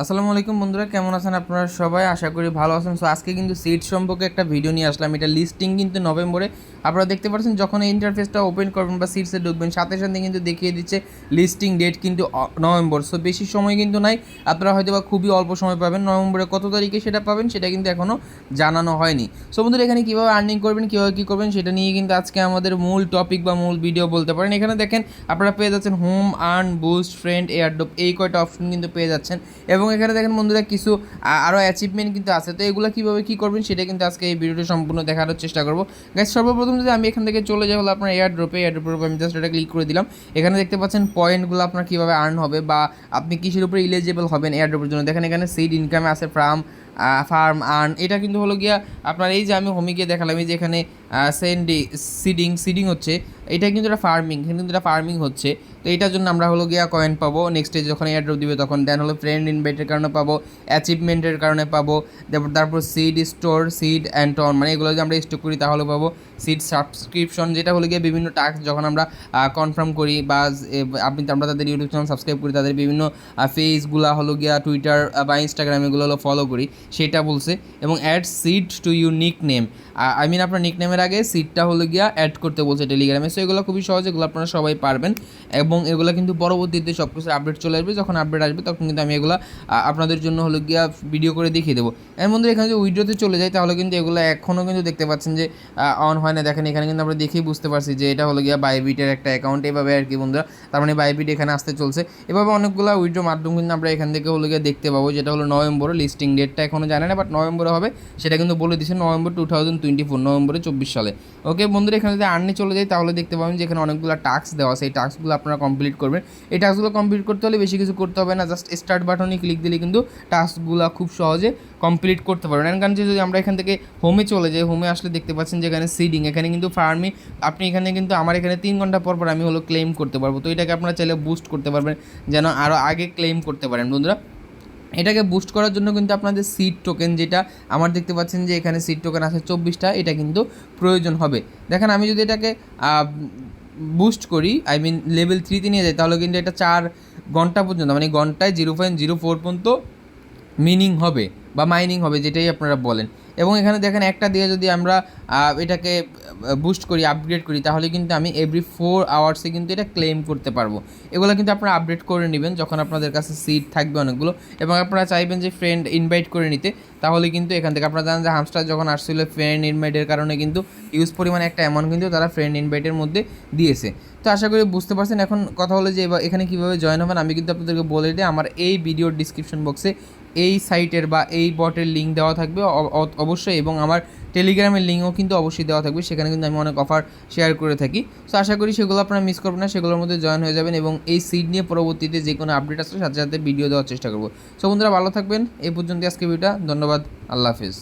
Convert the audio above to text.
আসসালামু আলাইকুম বন্ধুরা, কেমন আছেন আপনারা সবাই? আশা করি ভালো আছেন। সো আজকে কিন্তু সিট সম্পর্কে একটা ভিডিও নিয়ে আসলাম। এটা লিস্টিং কিন্তু নভেম্বরে। আপনারা দেখতে পাচ্ছেন যখন এই ইন্টারফেসটা ওপেন করবেন বা সিটসে ঢুকবেন সাথে সাথে কিন্তু দেখিয়ে দিচ্ছে লিস্টিং ডেট কিন্তু নভেম্বর। সো বেশি সময় কিন্তু নাই, আপনারা হয়তো বা খুবই অল্প সময় পাবেন। নভেম্বরে কত তারিখে সেটা পাবেন সেটা কিন্তু এখনও জানানো হয়নি। সো বন্ধুরা, এখানে কীভাবে আর্নিং করবেন, কীভাবে কী করবেন সেটা নিয়ে কিন্তু আজকে আমাদের মূল টপিক বা মূল ভিডিও বলতে পারেন। এখানে দেখেন আপনারা পেয়ে যাচ্ছেন home, earn, boost, friend, airdrop, এই কয়টা অপশন কিন্তু পেয়ে যাচ্ছেন। এবং এখানে দেখেন বন্ধুরা কিছু আরও অ্যাচিভমেন্ট কিন্তু আছে। তো এগুলো কীভাবে কী করবেন সেটা কিন্তু আজকে এই ভিডিওটি সম্পূর্ণ দেখানোর চেষ্টা করবো। গাইস, সর্বপ্রথম যদি আমি এখান থেকে চলে যাই হলো আপনার এয়ারড্রপের উপর আমি জাস্ট এটা ক্লিক করে দিলাম। এখানে দেখতে পাচ্ছেন পয়েন্টগুলো আপনার কীভাবে আর্ন হবে বা আপনি কিসের উপরে ইলিজিবল হবেন এয়ারড্রপের জন্য। দেখেন এখানে সিড ইনকামে আছে ফার্ম আর্ন। এটা কিন্তু হলো গিয়া আপনার এই যে আমি হোমে গিয়ে দেখালাম, এই যে এখানে সিডিং হচ্ছে, এটা কিন্তু এটা ফার্মিং, এখানে কিন্তু এটা ফার্মিং হচ্ছে। তো এটার জন্য আমরা হলো গিয়া কয়েন পাবো নেক্সটে যখন এয়ারড্রপ দিবে তখন। দেন হলো ফ্রেন্ড ইনভাইটের কারণে পাবো, অ্যাচিভমেন্টের কারণে পাবো। তারপর seed store, seed and ton, মানে এগুলো যদি আমরা স্টোর করি তাহলে পাবো। সিড সাবস্ক্রিপশন, যেটা হলো গিয়ে বিভিন্ন টাস্ক যখন আমরা কনফার্ম করি বা আমরা তাদের ইউটিউব চ্যানেল সাবস্ক্রাইব করি, তাদের বিভিন্ন ফেসগুলো হলো গিয়া টুইটার বা ইনস্টাগ্রাম এগুলো হলো ফলো করি, সেটা বলছে। এবং add seed to your nickname, I mean আপনার নিক নেমের আগে সিডটা হলো গিয়া অ্যাড করতে বলছে টেলিগ্রামে। সো এগুলো খুবই সহজ, এগুলো আপনারা সবাই পারবেন। এবং এগুলো কিন্তু পরবর্তীতে সব কিছু আপডেট চলে আসবে, যখন আপডেট আসবে তখন কিন্তু আমি এগুলো আপনাদের জন্য হলো গিয়া ভিডিও করে দেখিয়ে দেবো। এর মধ্যে এখানে যদি উইড্রোতে চলে যায় তাহলে কিন্তু এগুলো এখনও কিন্তু দেখতে পাচ্ছেন যে অন হয় না। দেখেন এখানে কিন্তু আমরা দেখেই বুঝতে পারছি যে এটা হলো গিয়া বাইবিটের একটা অ্যাকাউন্ট, এভাবে আর কি বন্ধুরা। তার মানে বাইবিট এখানে আসতে চলছে। এভাবে অনেকগুলো উইড্রো মাধ্যম কিন্তু আমরা এখান থেকে হলো গিয়ে দেখতে পাবো, যেটা হলো নভেম্বর। লিস্টিং ডেটটা এখনও জানে না, বাট নভেম্বরে হবে সেটা কিন্তু বলে দিচ্ছে, নভেম্বর 2024, নভেম্বরে 24 সালে। ওকে বন্ধুরা, এখানে যদি আর্নে চলে যায় তাহলে দেখতে পাবেন যে এখানে অনেকগুলো টাস্ক দেওয়া আছে। এই টাস্কগুলো আপনারা কমপ্লিট করবেন। এই টাস্কগুলো কমপ্লিট করতে হলে বেশি কিছু করতে হবে না, জাস্ট স্টার্ট বাটনে ক্লিক দিলে কিন্তু টাস্কগুলো খুব সহজে কমপ্লিট করতে পারবেন। কারণ যদি আমরা এখান থেকে হোমে চলে যাই, হোমে আসলে দেখতে পাচ্ছেন যে এখানে সিডিং, এখানে কিন্তু ফার্মিং। আপনি এখানে কিন্তু আমার এখানে 3 ঘন্টা পর পর আমি হলো ক্লেম করতে পারবো। তো এটাকে আপনারা চাইলে বুস্ট করতে পারবেন যেন আরও আগে ক্লেম করতে পারেন বন্ধুরা। এটাকে বুস্ট করার জন্য কিন্তু আপনাদের সিড টোকেন, যেটা আমার দেখতে পাচ্ছেন যে এখানে সিড টোকেন আছে 24টা, এটা কিন্তু প্রয়োজন হবে। দেখেন আমি যদি এটাকে বুস্ট করি, আই মিন লেভেল 3তে নিয়ে যাই, তাহলে কিন্তু এটা 4 ঘন্টা পর্যন্ত, মানে ঘন্টায় 0.04 পর্যন্ত মিনিং হবে বা মাইনিং হবে, যেটাই আপনারা বলেন। এবং এখানে দেখেন একটা দিয়ে যদি আমরা এটাকে বুস্ট করি, আপগ্রেড করি, তাহলে কিন্তু আমি এভরি 4 আওয়ার্সে কিন্তু এটা ক্লেম করতে পারবো। এগুলো কিন্তু আপনারা আপডেট করে নেবেন যখন আপনাদের কাছে সিট থাকবে অনেকগুলো, এবং আপনারা চাইবেন যে ফ্রেন্ড ইনভাইট করে নিতে, তাহলে কিন্তু এখান থেকে আপনারা জানেন যে হামস্টার যখন আসছিল ফ্রেন্ড ইনভাইটের কারণে কিন্তু ইউজ পরিমাণে একটা অ্যামাউন্ট কিন্তু তারা ফ্রেন্ড ইনভাইটের মধ্যে দিয়েছে। তো আশা করি বুঝতে পারছেন। এখন কথা হলো যে এখানে কীভাবে জয়েন হবেন, আমি কিন্তু আপনাদেরকে বলে দিই, আমার এই ভিডিওর ডিসক্রিপশন বক্সে এই সাইটের বা এই বটের লিঙ্ক দেওয়া থাকবে অবশ্যই, এবং আমার টেলিগ্রামের লিঙ্কও কিন্তু অবশ্যই দেওয়া থাকবে। সেখানে কিন্তু আমি অনেক অফার শেয়ার করে থাকি। সো আশা করি সেগুলো আপনারা মিস করবেন না, সেগুলোর মধ্যে জয়েন হয়ে যাবেন। এবং এই সিট নিয়ে পরবর্তীতে যে কোনো আপডেট আসলে সাথে সাথে ভিডিও দেওয়ার চেষ্টা করবো। সো বন্ধুরা, ভালো থাকবেন। এই পর্যন্ত আজকে ভিডিওটা, ধন্যবাদ, আল্লাহ হাফিজ।